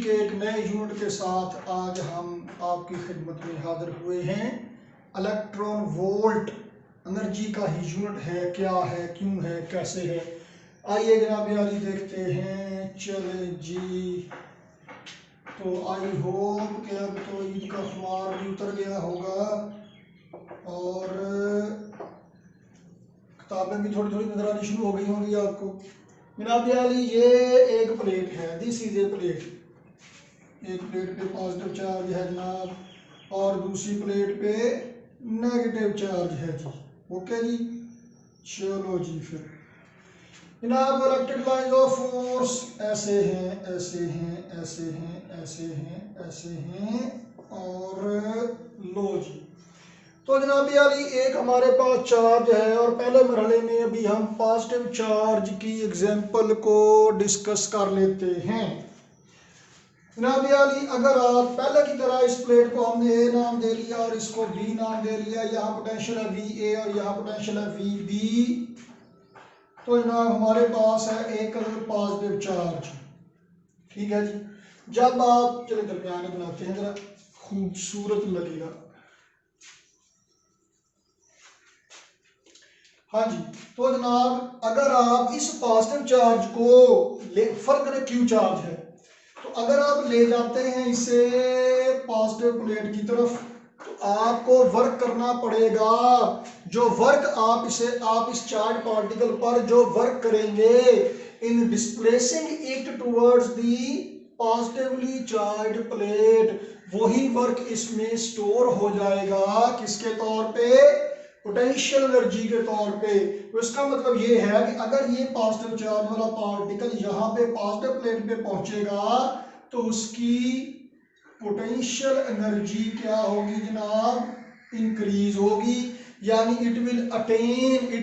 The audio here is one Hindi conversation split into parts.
के एक नए यूनिट के साथ आज हम आपकी खिदमत में हाजिर हुए हैं। इलेक्ट्रॉन वोल्ट एनर्जी का ही यूनिट है, क्या है, क्यों है, कैसे है, आइए जनाब यारी देखते हैं। चले जी, तो आई होप कि अब तो ईद का खुमार भी उतर गया होगा और किताबें भी थोड़ी थोड़ी नजर आनी शुरू हो गई होंगी आपको। जनाब यारी ये एक प्लेट है, दिस इज ए प्लेट। एक प्लेट पे पॉजिटिव चार्ज है जनाब और दूसरी प्लेट पे नेगेटिव चार्ज है जी। ओके जी, चलो जी फिर जनाब इलेक्ट्रिक लाइंस ऑफ फोर्स ऐसे हैं, ऐसे हैं, ऐसे हैं, ऐसे हैं, ऐसे हैं और लो जी। तो जनाब यारी एक हमारे पास चार्ज है और पहले मरहले में अभी हम पॉजिटिव चार्ज की एग्जांपल को डिस्कस कर लेते हैं। जनाब यारी अगर आप पहले की तरह इस प्लेट को हमने ए नाम दे लिया और इसको बी नाम दे लिया, यहाँ पोटेंशियल है वी ए और यहाँ पोटेंशियल है वी बी, तो जनाब हमारे पास है एक पॉजिटिव चार्ज। ठीक है जी। जब आप चले दरमियान बनाते हैं, जरा खूबसूरत लगेगा। हाँ जी, तो जनाब अगर आप इस पॉजिटिव चार्ज को फर्क करें क्यू चार्ज है, तो अगर आप ले जाते हैं इसे पॉजिटिव प्लेट की तरफ तो आपको वर्क करना पड़ेगा। जो वर्क आप इस चार्ज पार्टिकल पर जो वर्क करेंगे in displacing it towards the positively charge plate, वही वर्क इसमें स्टोर हो जाएगा किसके तौर पे, पोटेंशियल एनर्जी के तौर पे। तो इसका मतलब ये है कि अगर ये पॉजिटिव चार्ज वाला पार्टिकल यहाँ पे पॉजिटिव प्लेट पे पहुंचेगा तो उसकी पोटेंशियल एनर्जी क्या होगी जनाब, इंक्रीज होगी। यानी it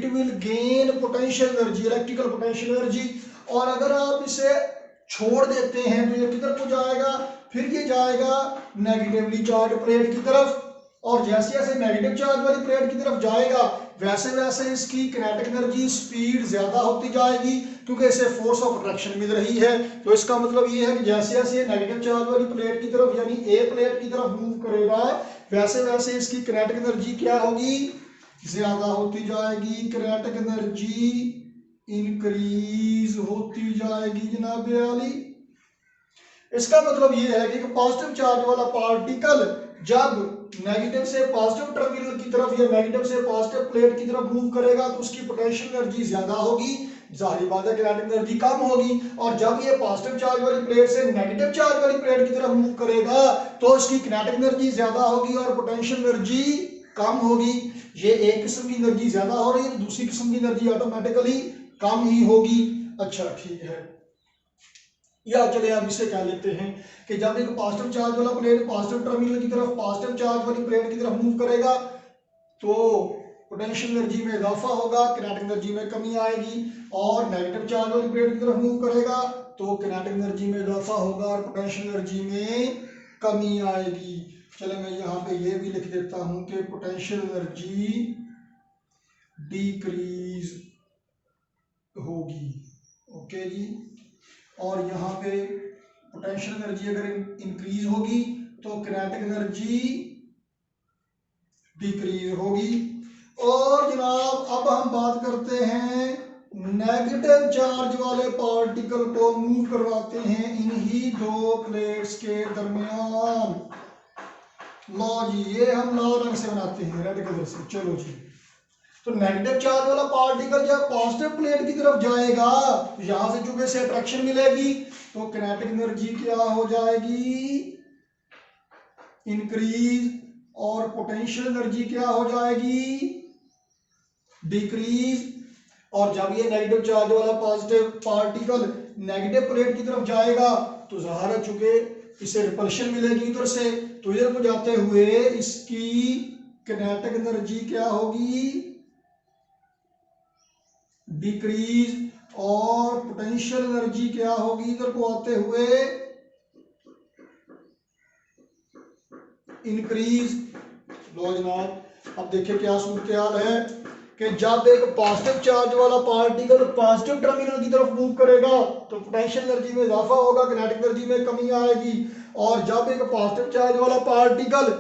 will gain potential energy, electrical potential energy. और अगर आप इसे छोड़ देते हैं तो ये किधर को जाएगा, फिर ये जाएगा नेगेटिवली चार्ज प्लेट की तरफ। और जैसे जैसे नेगेटिव चार्ज वाली प्लेट की तरफ जाएगा वैसे वैसे इसकी किनेटिक एनर्जी स्पीड ज्यादा होती जाएगी क्योंकि इसे फोर्स ऑफ अट्रैक्शन मिल रही है। तो इसका मतलब ये है कि जैसे जैसे नेगेटिव चार्ज वाली प्लेट की तरफ यानी ए प्लेट की तरफ मूव करेगा वैसे वैसे इसकी किनेटिक एनर्जी क्या होगी, ज्यादा होती जाएगी। किनेटिक एनर्जी इंक्रीज होती जाएगी जनाब आली। इसका मतलब ये है कि पॉजिटिव चार्ज वाला पार्टिकल जब नेगेटिव से पॉजिटिव टर्मिनल की तरफ या नेगेटिव से पॉजिटिव प्लेट की तरफ मूव करेगा तो उसकी पोटेंशियल एनर्जी ज्यादा होगी, जाहिर बात है किनेटिक एनर्जी कम होगी। और जब ये पॉजिटिव चार्ज वाली प्लेट से नेगेटिव चार्ज वाली प्लेट की तरफ मूव करेगा तो उसकी किनेटिक एनर्जी ज्यादा होगी और पोटेंशियल एनर्जी कम होगी। ये एक किस्म की एनर्जी ज्यादा हो रही है, दूसरी किस्म की एनर्जी ऑटोमेटिकली कम ही होगी। अच्छा ठीक है, या चले आप इसे कह लेते हैं कि जब एक पॉजिटिव चार्ज वाला प्लेट पॉजिटिव टर्मिनल की तरफ पॉजिटिव चार्ज वाली प्लेट की तरफ मूव करेगा तो पोटेंशियल एनर्जी में इजाफा होगा, किनेटिक एनर्जी में कमी आएगी। और नेगेटिव चार्ज वाली प्लेट की तरफ मूव करेगा तो किनेटिक एनर्जी में इजाफा होगा और पोटेंशियल एनर्जी में कमी आएगी। चले मैं यहाँ पे ये भी लिख देता हूं कि पोटेंशियल एनर्जी डिक्रीज होगी। ओके जी, और यहाँ पे पोटेंशियल एनर्जी अगर इंक्रीज होगी तो किनेटिक एनर्जी डिक्रीज होगी। और जनाब अब हम बात करते हैं नेगेटिव चार्ज वाले पार्टिकल को मूव करवाते हैं इन्हीं दो प्लेट्स के दरमियान। लो जी, ये हम लाल रंग से बनाते हैं, रेड कलर से। चलो जी, तो नेगेटिव चार्ज वाला पार्टिकल जब पॉजिटिव प्लेट की तरफ जाएगा तो यहां से चूंकि से अट्रैक्शन मिलेगी तो किनेटिक एनर्जी क्या हो जाएगी, इंक्रीज। और पोटेंशियल एनर्जी क्या हो जाएगी, डिक्रीज। और जब ये नेगेटिव चार्ज वाला पॉजिटिव पार्टिकल नेगेटिव प्लेट की तरफ जाएगा तो ज़ाहिर है चूंकि इसे रिपल्शन मिलेगी उधर से, तो इधर को जाते हुए इसकी किनेटिक एनर्जी क्या होगी, डिक्रीज। और पोटेंशियल एनर्जी क्या होगी इधर को आते हुए, इंक्रीज। लो जनाब अब देखिए क्या सूरत हाल है कि जब एक पॉजिटिव चार्ज वाला पार्टिकल पॉजिटिव टर्मिनल की तरफ मूव करेगा तो पोटेंशियल एनर्जी में इजाफा होगा, किनेटिक एनर्जी में कमी आएगी। और जब एक पॉजिटिव चार्ज वाला पार्टिकल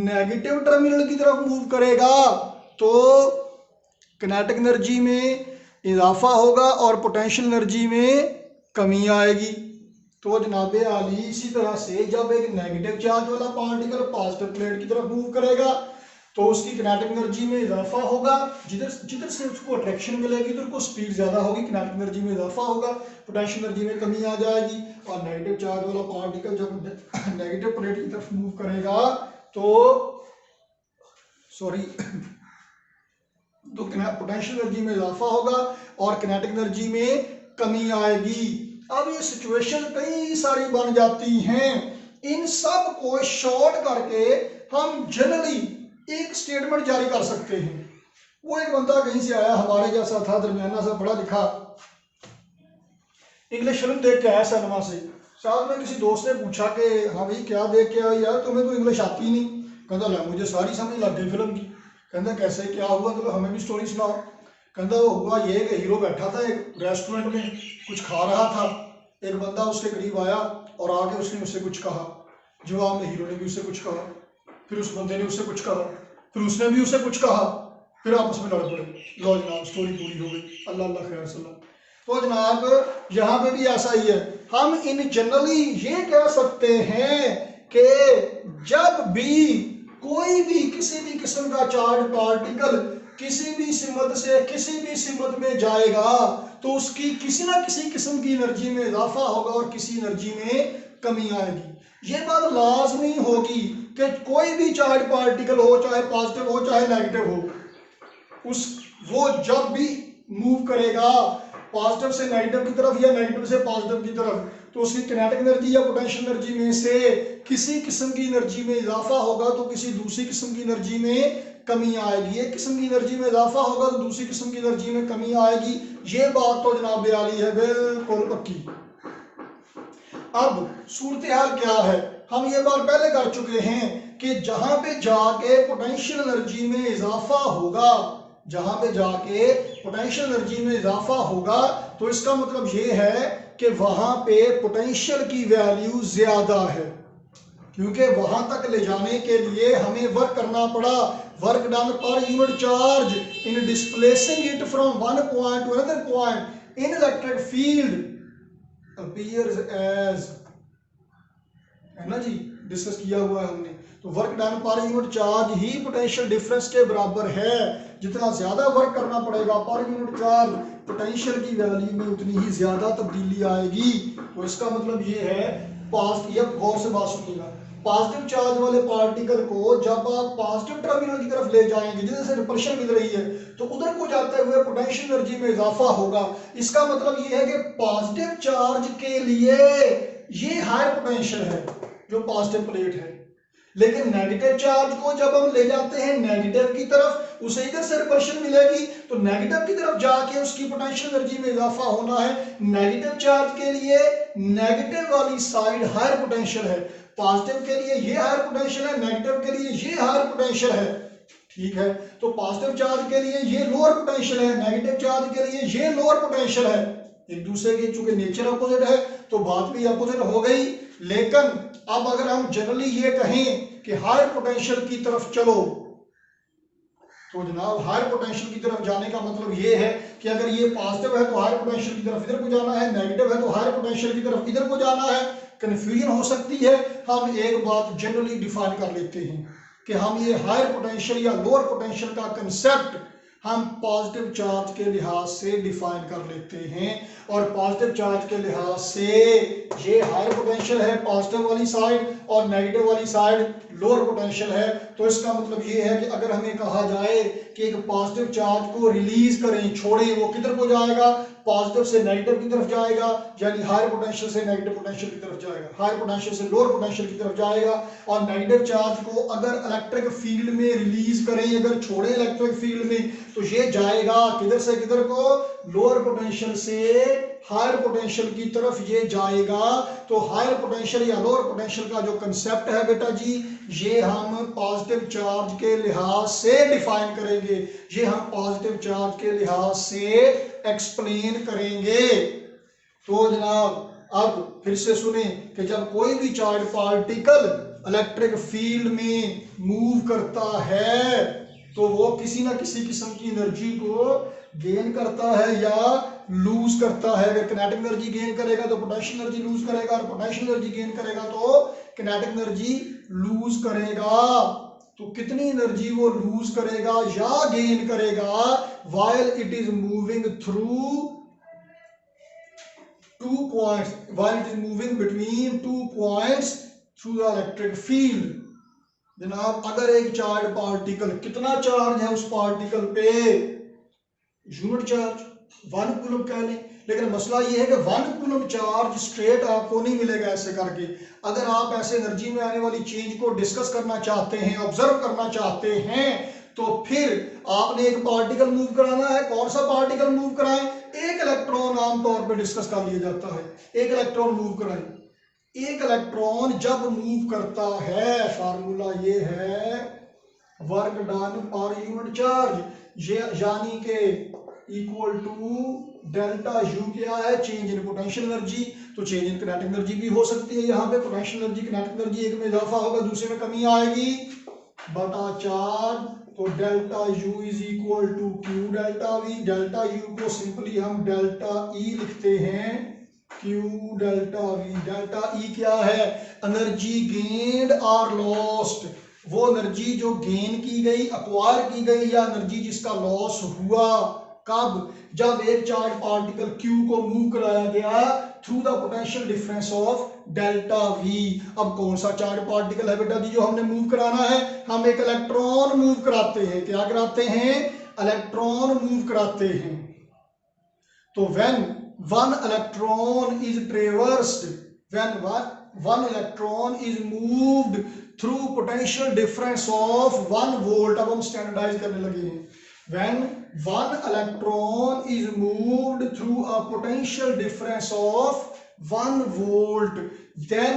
नेगेटिव टर्मिनल की तरफ मूव करेगा तो किनेटिक एनर्जी में इजाफा होगा और पोटेंशियल एनर्जी में कमी आएगी। तो जनाब आली इसी तरह से जब एक नेगेटिव चार्ज वाला पार्टिकल पॉजिटिव प्लेट की तरफ मूव करेगा तो उसकी किनेटिक एनर्जी में इजाफा होगा, जिधर से उसको अट्रैक्शन मिलेगी तो उसको स्पीड ज्यादा होगी, किनेटिक एनर्जी में इजाफा होगा, पोटेंशियल एनर्जी में कमी आ जाएगी। और नेगेटिव चार्ज वाला पार्टिकल जब नेगेटिव प्लेट की तरफ मूव करेगा तो पोटेंशियल एनर्जी में इजाफा होगा और किनेटिक एनर्जी में कमी आएगी। अब ये सिचुएशन कई सारी बन जाती हैं, इन सब को शॉर्ट करके हम जनरली एक स्टेटमेंट जारी कर सकते हैं। वो एक बंदा कहीं से आया, हमारे जैसा था, दरमियाना सा, पढ़ा लिखा, इंग्लिश फिल्म देख के आया सिनेमा से। साथ में किसी दोस्त ने पूछा कि हाँ भाई क्या देख के आया यार, तुम्हें तो इंग्लिश आती नहीं। कहता ला मुझे सारी समझ लग गई फिल्म की। कहता कैसे क्या हुआ, तो हमें भी स्टोरी सुनाओ। कहता वो हुआ ये कि हीरो बैठा था एक रेस्टोरेंट में, कुछ खा रहा था, एक बंदा उसके करीब आया और आके उसने उससे कुछ कहा। जवाब में हीरो ने भी उससे कुछ कहा, फिर उस बंदे ने उससे कुछ कहा, फिर उसने भी उससे कुछ कहा, फिर आपस में लड़ पड़े। लो जनाब स्टोरी पूरी हो गई। अल्लाह अल्लाह खैर सल्लम। तो जनाब यहाँ पे भी ऐसा ही है, हम इन जनरली ये कह सकते हैं कि जब भी कोई भी किसी भी किस्म का चार्ज पार्टिकल किसी भी सिमत से किसी भी सिमत में जाएगा तो उसकी किसी ना किसी किस्म की एनर्जी में इजाफा होगा और किसी एनर्जी में कमी आएगी। ये बात लाजमी होगी कि कोई भी चार्ज पार्टिकल हो, चाहे पॉजिटिव हो चाहे नेगेटिव हो, वो जब भी मूव करेगा पॉजिटिव से नेगेटिव की तरफ या नेगेटिव से पॉजिटिव की तरफ, तो उसकी किनेटिक एनर्जी या पोटेंशियल एनर्जी में से किसी किस्म की एनर्जी में इजाफा होगा तो किसी दूसरी किस्म की एनर्जी में कमी आएगी। एक किस्म की एनर्जी में इजाफा होगा तो दूसरी किस्म की एनर्जी में कमी आएगी। ये बात तो जनाब आली है बिल्कुल पक्की। अब सूरत हाल क्या है, हम ये बात पहले कर चुके हैं कि जहां पे जाके पोटेंशियल एनर्जी में इजाफा होगा, जहां पे जाके पोटेंशियल एनर्जी में इजाफा होगा तो इसका मतलब ये है कि वहां पे पोटेंशियल की वैल्यू ज्यादा है, क्योंकि वहां तक ले जाने के लिए हमें वर्क करना पड़ा। Work done per unit charge in displacing it from one point to another point in electric field appears as, है ना जी, डिस्कस किया हुआ है हमने। तो work done per unit charge ही पोटेंशियल डिफरेंस के बराबर है। जितना ज्यादा वर्क करना पड़ेगा पर यूनिट चार्ज, पोटेंशियल की वैल्यू में उतनी ही ज्यादा तब्दीली आएगी। तो इसका मतलब ये है, गौर से बात सुनिएगा, पॉजिटिव चार्ज वाले पार्टिकल को जब आप पॉजिटिव टर्मिनल की तरफ ले जाएंगे, जिधर से रिपल्शन मिल रही है, तो उधर को जाते हुए पोटेंशियल एनर्जी में इजाफा होगा। इसका मतलब ये है कि पॉजिटिव चार्ज के लिए ये हाई पोटेंशियल है जो पॉजिटिव प्लेट है, लेकिन नेगेटिव चार्ज को जब हम ले जाते हैं नेगेटिव की तरफ, उसे इधर से रिपल्शन मिलेगी तो नेगेटिव की तरफ जाके उसकी पोटेंशियल एनर्जी में इजाफा होना है। नेगेटिव चार्ज के लिए नेगेटिव वाली साइड हायर पोटेंशियल है, पॉजिटिव के लिए ये हायर पोटेंशियल है, नेगेटिव के लिए ये हायर पोटेंशियल है। ठीक है, तो पॉजिटिव चार्ज के लिए ये लोअर पोटेंशियल है, नेगेटिव चार्ज के लिए ये लोअर पोटेंशियल है। एक दूसरे के चूंकि नेचर अपोजिट है तो बात भी अपोजिट हो गई। लेकिन अब अगर हम जनरली ये कहें कि हायर पोटेंशियल की तरफ चलो, तो जनाब हायर पोटेंशियल की तरफ जाने का मतलब ये है कि अगर ये पॉजिटिव है तो हायर पोटेंशियल की तरफ इधर को जाना है, नेगेटिव है तो हायर पोटेंशियल की तरफ इधर को जाना है। कंफ्यूजन हो सकती है, हम एक बात जनरली डिफाइन कर लेते हैं कि हम ये हायर पोटेंशियल या लोअर पोटेंशियल का कंसेप्ट हम पॉजिटिव चार्ज के लिहाज से डिफाइन कर लेते हैं। और पॉजिटिव चार्ज के लिहाज से ये हायर पोटेंशियल है पॉजिटिव वाली साइड और नेगेटिव वाली साइड लोअर पोटेंशियल है। तो इसका मतलब ये है कि अगर हमें कहा जाए कि एक पॉजिटिव चार्ज को रिलीज करें, छोड़ें, वो किधर को जाएगा, पॉजिटिव से नेगेटिव की तरफ जाएगा, यानी हायर पोटेंशियल से नेगेटिव पोटेंशियल की तरफ जाएगा, हायर पोटेंशियल से लोअर पोटेंशियल की तरफ जाएगा। और नेगेटिव चार्ज को अगर इलेक्ट्रिक फील्ड में रिलीज करें, अगर छोड़े इलेक्ट्रिक फील्ड में, तो ये जाएगा किधर से किधर को, लोअर पोटेंशियल से हायर पोटेंशियल की तरफ ये जाएगा। तो हायर पोटेंशियल या लोअर पोटेंशियल का जो कंसेप्ट है बेटा जी, ये हम पॉजिटिव चार्ज के लिहाज से डिफाइन करेंगे, ये हम पॉजिटिव चार्ज के लिहाज से एक्सप्लेन करेंगे। तो जनाब अब फिर से सुने कि जब कोई भी चार्ज पार्टिकल इलेक्ट्रिक फील्ड में मूव करता है तो वो किसी ना किसी किस्म की एनर्जी को गेन करता है या लूज करता है। अगर किनेटिक एनर्जी गेन करेगा तो पोटेंशियल एनर्जी लूज करेगा, और पोटेंशियल एनर्जी गेन करेगा तो किनेटिक एनर्जी लूज करेगा। तो कितनी एनर्जी वो लूज करेगा या गेन करेगा, while it is moving through 2 points, while it is moving between 2 points through the electric field। जनाब अगर एक चार्ज पार्टिकल, कितना चार्ज है उस पार्टिकल पे, यूनिट चार्ज 1 कूलम कह लें, लेकिन मसला ये है कि 1 कूलम चार्ज स्ट्रेट आपको नहीं मिलेगा ऐसे करके। अगर आप ऐसे एनर्जी में आने वाली चेंज को डिस्कस करना चाहते हैं, ऑब्जर्व करना चाहते हैं, तो फिर आपने एक पार्टिकल मूव कराना है। कौन सा पार्टिकल मूव कराएं? एक इलेक्ट्रॉन आमतौर पे डिस्कस कर लिया जाता है, एक इलेक्ट्रॉन मूव कराएं। एक इलेक्ट्रॉन जब मूव करता है, फार्मूला ये है work done per unit charge, ये यानी के इक्वल टू डेल्टा यू क्या है, चेंज इन पोटेंशियल एनर्जी। तो चेंज इन किनेटिक एनर्जी भी हो सकती है, यहाँ पे पोटेंशियल एनर्जी किनेटिक एनर्जी एक में इजाफा होगा, दूसरे में कमी आएगी, बटा चार्ज। तो delta U is equal to Q delta V. Delta U को सिंपली हम डेल्टा ई लिखते हैं, Q delta V. Delta E क्या है, एनर्जी गेन्ड और लॉस्ट, वो एनर्जी जो गेन की गई, एक्वायर की गई, या एनर्जी जिसका लॉस हुआ। कब? जब एक चार्ज पार्टिकल Q को मूव कराया गया through the potential difference of delta V। अब कौन सा चार्ज पार्टिकल है बेटा जी जो हमने मूव कराना है? हम एक इलेक्ट्रॉन मूव कराते हैं। क्या कराते हैं? इलेक्ट्रॉन मूव कराते हैं। तो when one electron is traversed, when one electron is moved through potential difference of 1 volt. अब हम स्टैंडर्डाइज करने लगे हैं। When one electron is moved through a potential difference of 1 volt, then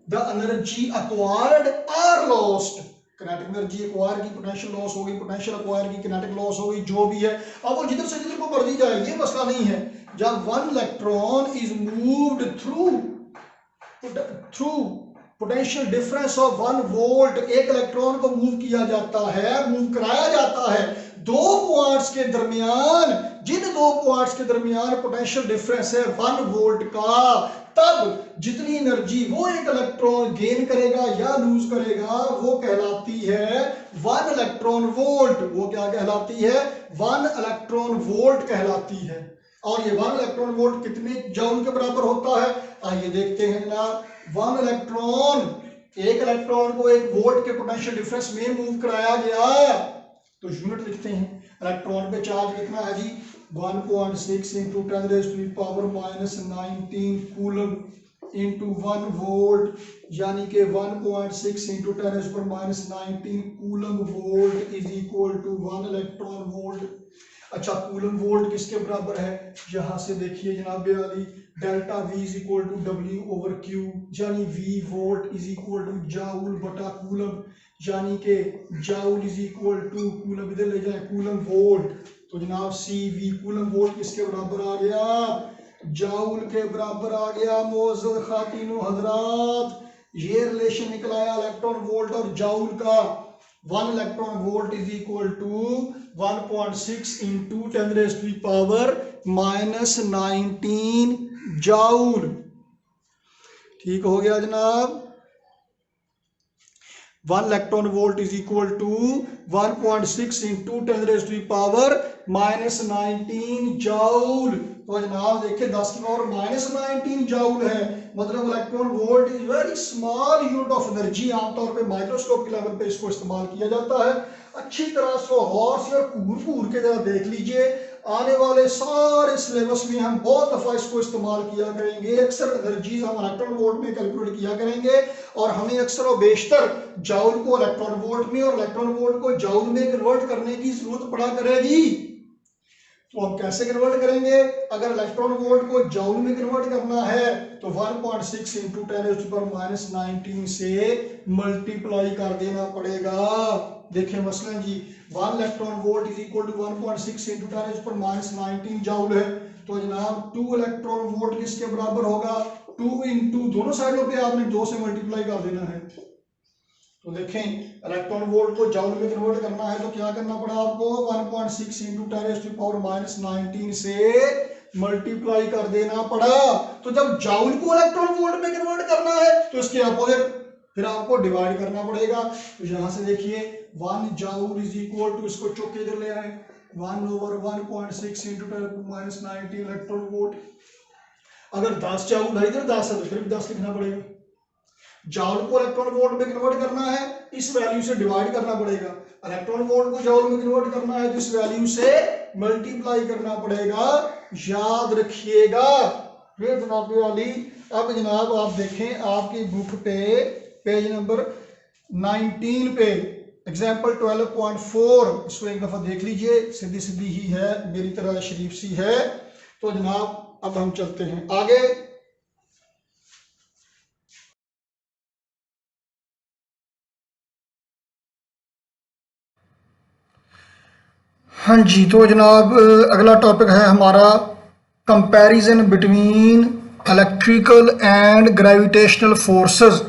the energy acquired or lost, kinetic energy acquire की, potential loss होगी, potential acquire की, kinetic loss होगी, जो भी है। अब वो जिधर से जिधर को बढ़ दी जाए, ये मसला नहीं है। जब one electron is moved through potential difference of 1 volt, एक इलेक्ट्रॉन को मूव किया जाता है, मूव कराया जाता है 2 पॉइंट्स के दरमियान, जिन 2 पॉइंट्स के दरमियान पोटेंशियल डिफरेंस है 1 वोल्ट का, तब जितनी एनर्जी वो एक इलेक्ट्रॉन गेन करेगा या लूज करेगा वो कहलाती है 1 इलेक्ट्रॉन वोल्ट। वो क्या कहलाती है? 1 इलेक्ट्रॉन वोल्ट कहलाती है। और ये 1 इलेक्ट्रॉन वोल्ट कितने जूल के बराबर होता है? आइए देखते हैं जनाब। 1 इलेक्ट्रॉन, एक इलेक्ट्रॉन को 1 वोल्ट के पोटेंशियल डिफरेंस में मूव कराया गया, तो यूनिट लिखते हैं। इलेक्ट्रॉन पे चार्ज कितना है जी? 1.6 इंटू 10⁻⁻19 कूलम इंटू 1 वोल्ट, यानी कि 1.6 into 10⁻⁻19 coulomb volt is equal to 1 electron volt. अच्छा, कूलम वोल्ट किसके बराबर है? यहाँ से देखिए जनाब Ali, delta V is equal to W over Q, यानी V volt is equal to joule बटा कूलम, यानी कि joule is equal to coulomb, इधर ले जाए कूलम वोल्ट। तो जनाब CV कूलम वोल्ट किसके बराबर आ गया? जाउल के बराबर आ गया। मोअज़्ज़ज़ खातिनो हजरात, ये रिलेशन निकला है इलेक्ट्रॉन वोल्ट और जाउल का। 1 electron volt is equal to 1.6 into 10⁻⁻19 joule. ठीक हो गया जनाब। 1 electron volt is equal to 1.6 into 10⁻⁻19 joule. तो जनाब देखिए 10 की पावर -19 जाउल है, मतलब electron volt is very small unit of energy. आमतौर पे माइक्रोस्कोप के लेवल पे इसको इस्तेमाल किया जाता है। अच्छी तरह से गौर से और घूर के जरा देख लीजिए, आने वाले सारे सिलेबस में हम बहुत दफा इसको इस्तेमाल किया करेंगे। अक्सर एनर्जीज हम इलेक्ट्रॉन वोल्ट में कैलकुलेट किया करेंगे और हमें अक्सर और बेशतर जूल को इलेक्ट्रॉन वोल्ट में और इलेक्ट्रॉन वोल्ट को जूल में कन्वर्ट करने की जरूरत पड़ा करेगी। तो हम कैसे कन्वर्ट करेंगे? अगर इलेक्ट्रॉन वोल्ट को जूल में कन्वर्ट करना है तो 1.6 इंटू 10⁻19 से मल्टीप्लाई कर देना पड़ेगा। देखिए मसलन जी 1 electron volt is equal to 1.6 into 10⁻19 joule है, तो जनाब 2 इलेक्ट्रॉन वोल्ट किसके बराबर होगा? 2 इंटू दोनों साइडों पे आपने 2 से मल्टीप्लाई कर देना है। तो देखें इलेक्ट्रॉन वोल्ट को जूल में कन्वर्ट करना है तो क्या करना पड़ा आपको? 1.6 इंटू 10⁻19 से मल्टीप्लाई कर देना पड़ा। तो जब जूल को इलेक्ट्रॉन वोल्ट में कन्वर्ट करना है तो इसके अपोजिट फिर आपको डिवाइड करना पड़ेगा। तो यहां से देखिए 1 जूल इज इक्वल टू, इसको चौक के इधर ले आए, 1/1.6 इंटू 10⁻19 इलेक्ट्रॉन वोल्ट। अगर 10 जूल है इधर 10 है तो फिर भी 10 लिखना पड़ेगा। जूल को इलेक्ट्रॉन वोल्ट में कन्वर्ट करना है, इस वैल्यू से डिवाइड करना पड़ेगा। इलेक्ट्रॉन वोल्ट को जूल में कन्वर्ट करना है तो इस वैल्यू से मल्टीप्लाई करना पड़ेगा, याद रखिएगा। फिर जनाब वाली अब जनाब आप देखें आपकी बुक पे पेज नंबर 19 पे एग्जाम्पल 12.4, इसको एक दफा देख लीजिए, सीधी सीधी ही है, मेरी तरह शरीफ सी है। तो जनाब अब हम चलते हैं आगे। हाँ जी, तो जनाब अगला टॉपिक है हमारा comparison between electrical and gravitational forces.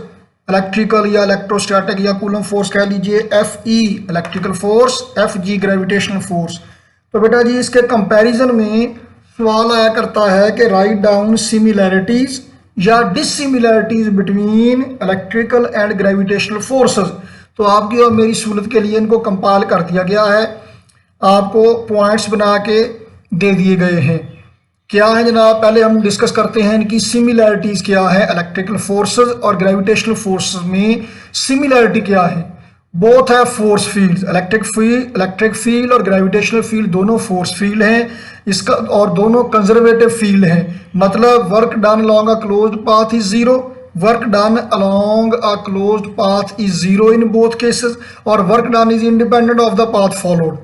Electrical या इलेक्ट्रोस्टैटिक या कूलम फोर्स कह लीजिए, FE electrical force, FG gravitational force. तो बेटा जी इसके कंपैरिजन में सवाल आया करता है कि राइट डाउन सिमिलैरिटीज या dissimilarities between electrical and gravitational forces. तो आपकी और मेरी सहूलत के लिए इनको कंपाइल कर दिया गया है, आपको पॉइंट्स बना के दे दिए गए हैं। क्या है जनाब, पहले हम डिस्कस करते हैं इनकी सिमिलैरिटीज क्या है। इलेक्ट्रिकल फोर्सेस और ग्रेविटेशनल फोर्सेस में सिमिलैरिटी क्या है? बोथ है फोर्स फील्ड्स, इलेक्ट्रिक फील्ड और ग्रेविटेशनल फील्ड दोनों फोर्स फील्ड हैं इसका, और दोनों कंजर्वेटिव फील्ड हैं। मतलब work done along a closed path is zero, work done along a closed path is zero in both cases, और work done is independent of the path followed.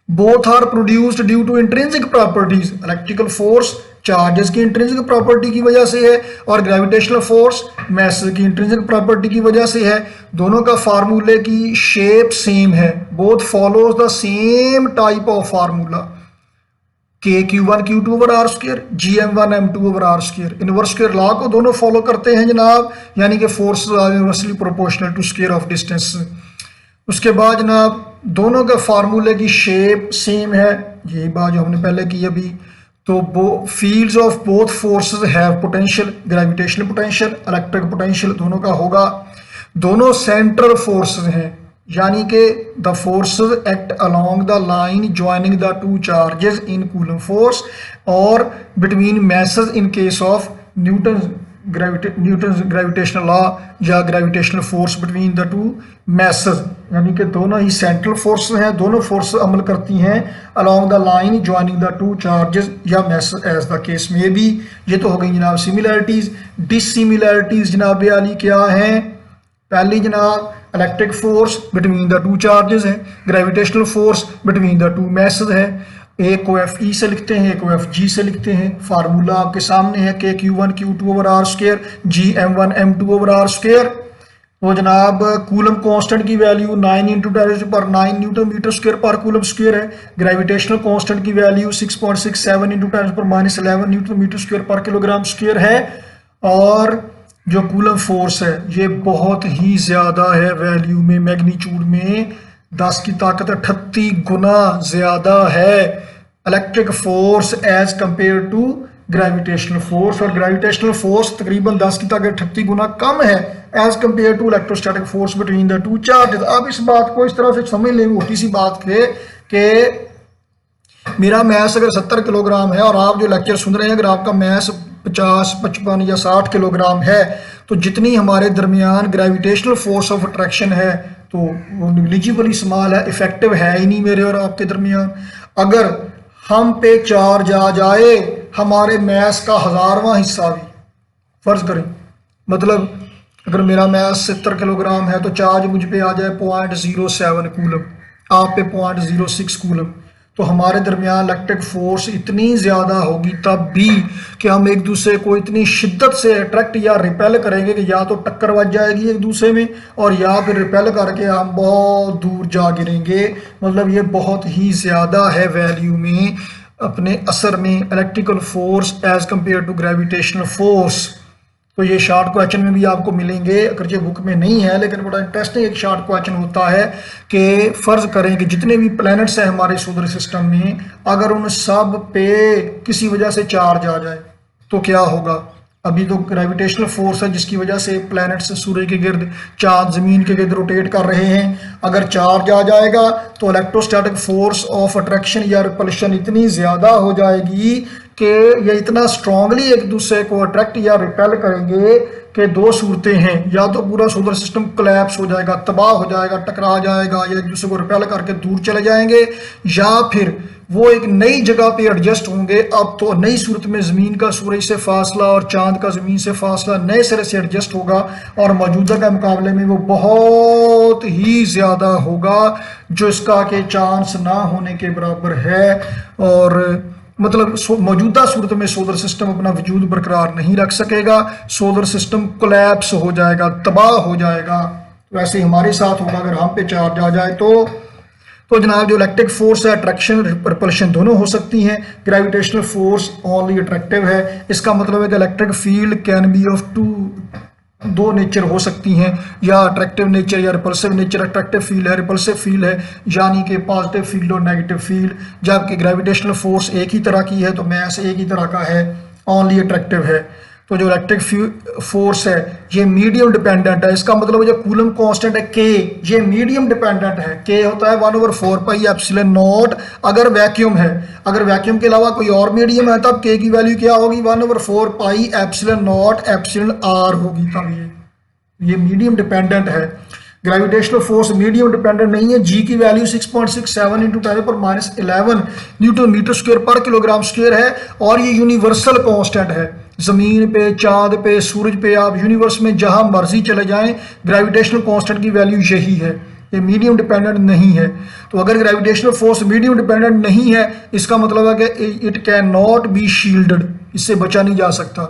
Both are produced due to intrinsic properties. Electrical force charges की इंट्रिंसिक प्रॉपर्टी की वजह से है और ग्रेविटेशनल फोर्स मैस की इंट्रिंसिक प्रॉपर्टी की वजह से है। दोनों का फार्मूले की शेप सेम है, both follows the same type of formula, K(Q1 Q2 over R square, Gm1 M2 over R square. Inverse square law को दोनों फॉलो करते हैं जनाब, यानी कि force are inversely proportional to square of distance. उसके बाद जनाब दोनों के फार्मूले की शेप सेम है, यही बात जो हमने पहले की अभी। तो fields of both forces have potential, gravitational potential, electric potential दोनों का होगा। दोनों सेंट्रल फोर्सेस हैं, यानी कि the forces act along the line joining the two charges in Coulomb force और between masses in case of Newton gravitational law या gravitational force between the two masses, यानी कि दोनों ही सेंट्रल फोर्स हैं, दोनों फोर्स अमल करती हैं along the line joining the two charges या मैसेस एज द केस में भी। ये तो हो गई जनाब सिमिलैरिटीज। डिसिमिलैरिटीज जनाब आली क्या है? पहली जनाब electric force between the two charges है, gravitational force between the two masses है। एक को FE से लिखते हैं, एक को FG से लिखते हैं। फार्मूला आपके सामने है K(Q1 Q2 over R square, Gm1 M2 over R square. तो जनाब कूलम कांस्टेंट की वैल्यू 9 × 10⁹ न्यूटन मीटर स्क्वायर पर कूलम स्क्वायर है। ग्रेविटेशनल कांस्टेंट की वैल्यू 6.67 × 10⁻11 न्यूटन मीटर स्क्वायर पर किलोग्राम स्क्वायर है। और जो कूलम फोर्स है ये बहुत ही ज़्यादा है वैल्यू में, मैग्नीट्यूड में 10 की ताकत 38 गुना ज़्यादा है electric force as compare to gravitational force, और ग्रेविटेशनल फोर्स तकरीबन 10 की ताकत 38 गुना कम है as compare to electrostatic force between the two charges. आप इस बात को इस तरह से समझ लें, मोटी सी बात है कि मेरा मैस अगर 70 किलोग्राम है और आप जो लेक्चर सुन रहे हैं अगर आपका मैस 50, 55 या 60 किलोग्राम है, तो जितनी हमारे दरमियान ग्रेविटेशनल फोर्स ऑफ अट्रैक्शन है तो वो निग्लिजिबल स्मॉल है, इफेक्टिव है ही नहीं मेरे और आपके दरमियान। अगर हम पे चार्ज आ जाए हमारे मैथ्स का 1000वां हिस्सा भी, फर्ज करें मतलब अगर मेरा मैथ्स 70 किलोग्राम है तो चार्ज मुझ पे आ जाए 0.07 कूलम, आप पे 0.06 कूलम, तो हमारे दरमियान इलेक्ट्रिक फोर्स इतनी ज़्यादा होगी तब भी कि हम एक दूसरे को इतनी शिद्दत से अट्रैक्ट या रिपेल करेंगे कि या तो टक्कर बज जाएगी एक दूसरे में और या फिर रिपेल करके हम बहुत दूर जा गिरेंगे। मतलब ये बहुत ही ज़्यादा है वैल्यू में, अपने असर में, electrical force as compare to gravitational force. तो ये शॉर्ट क्वेश्चन में भी आपको मिलेंगे, अगर ये बुक में नहीं है लेकिन बड़ा इंटरेस्टिंग एक शॉर्ट क्वेश्चन होता है कि फ़र्ज करें कि जितने भी प्लैनेट्स हैं हमारे सोलर सिस्टम में, अगर उन सब पे किसी वजह से चार्ज आ जाए तो क्या होगा। अभी तो ग्रेविटेशनल फोर्स है जिसकी वजह से प्लैनेट्स सूर्य के गिर्द, चांद ज़मीन के गिर्द रोटेट कर रहे हैं। अगर चार्ज आ जाएगा तो इलेक्ट्रोस्टैटिक फोर्स ऑफ अट्रैक्शन या रिपल्शन इतनी ज़्यादा हो जाएगी कि ये इतना स्ट्रांगली एक दूसरे को अट्रैक्ट या रिपेल करेंगे कि दो सूरतें हैं, या तो पूरा सोलर सिस्टम कोलैप्स हो जाएगा, तबाह हो जाएगा, टकरा जाएगा, या एक दूसरे को रिपेल करके दूर चले जाएंगे, या फिर वो एक नई जगह पे एडजस्ट होंगे। अब तो नई सूरत में ज़मीन का सूरज से फासला और चांद का ज़मीन से फासला नए सिरे से एडजस्ट होगा और मौजूदा के मुकाबले में वो बहुत ही ज़्यादा होगा, जो इसका के चांस ना होने के बराबर है। और मतलब मौजूदा सूरत में सोलर सिस्टम अपना वजूद बरकरार नहीं रख सकेगा, सोलर सिस्टम कोलैप्स हो जाएगा, तबाह हो जाएगा। वैसे हमारे साथ होगा अगर हम पे चार्ज आ जाए तो जनाब जो इलेक्ट्रिक फोर्स है अट्रैक्शन रिपल्शन दोनों हो सकती हैं। ग्रेविटेशनल फोर्स ओनली अट्रैक्टिव है, इसका मतलब है कि electric field can be of दो नेचर हो सकती हैं, या अट्रैक्टिव नेचर या रिपल्सिव नेचर। अट्रैक्टिव फील्ड है, रिपल्सिव फील्ड है, यानी कि पॉजिटिव फील्ड और नेगेटिव फील्ड। जबकि ग्रेविटेशनल फोर्स एक ही तरह की है तो मैस एक ही तरह का है, ओनली अट्रैक्टिव है। तो जो इलेक्ट्रिक फोर्स है ये मीडियम डिपेंडेंट है, इसका मतलब जो कूलम कांस्टेंट है के, ये मीडियम डिपेंडेंट है। के होता है 1/4 पाई एप्सिलॉन नॉट अगर वैक्यूम है, अगर वैक्यूम के अलावा कोई और मीडियम है तब के की वैल्यू क्या होगी, 1/4 pi epsilon naught epsilon R होगी। तब ये मीडियम डिपेंडेंट है। ग्रेविटेशनल फोर्स मीडियम डिपेंडेंट नहीं है। जी की वैल्यू 6.67 × 10⁻11 न्यूटन मीटर स्क्वायर पर किलोग्राम स्क्वायर है और ये यूनिवर्सल कांस्टेंट है। जमीन पे, चांद पे, सूरज पे, आप यूनिवर्स में जहां मर्जी चले जाएं, ग्रेविटेशनल कांस्टेंट की वैल्यू यही है, ये मीडियम डिपेंडेंट नहीं है। तो अगर ग्रेविटेशनल फोर्स मीडियम डिपेंडेंट नहीं है, इसका मतलब है कि it can not be shielded, इससे बचा नहीं जा सकता,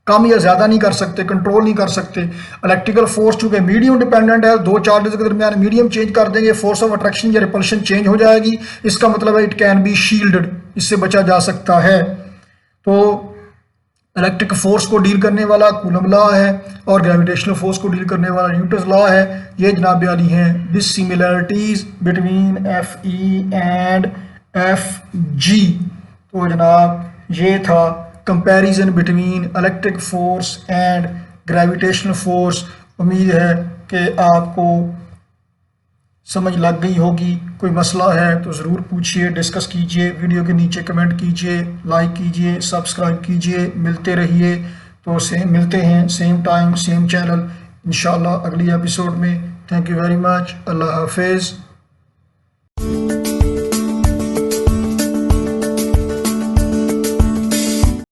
कम या ज्यादा नहीं कर सकते, कंट्रोल नहीं कर सकते। इलेक्ट्रिकल फोर्स चूंकि मीडियम डिपेंडेंट है, दो चार्जेस के दरमियान मीडियम चेंज कर देंगे, फोर्स ऑफ अट्रैक्शन या रिपल्शन चेंज हो जाएगी, इसका मतलब है इट कैन बी शील्डेड, इससे बचा जा सकता है। तो इलेक्ट्रिक फोर्स को डील करने वाला कूलम लॉ है और ग्रेविटेशनल फोर्स को डील करने वाला न्यूटन्स लॉ है। ये जनाब वाली हैं dissimilarities between F E and F G. तो जनाब ये था comparison between electric force and gravitational force. उम्मीद है कि आपको समझ लग गई होगी। कोई मसला है तो ज़रूर पूछिए, डिस्कस कीजिए, वीडियो के नीचे कमेंट कीजिए, लाइक कीजिए, सब्सक्राइब कीजिए। मिलते रहिए, तो मिलते हैं सेम टाइम सेम चैनल इंशाल्लाह अगली एपिसोड में। Thank you very much. अल्लाह हाफिज़।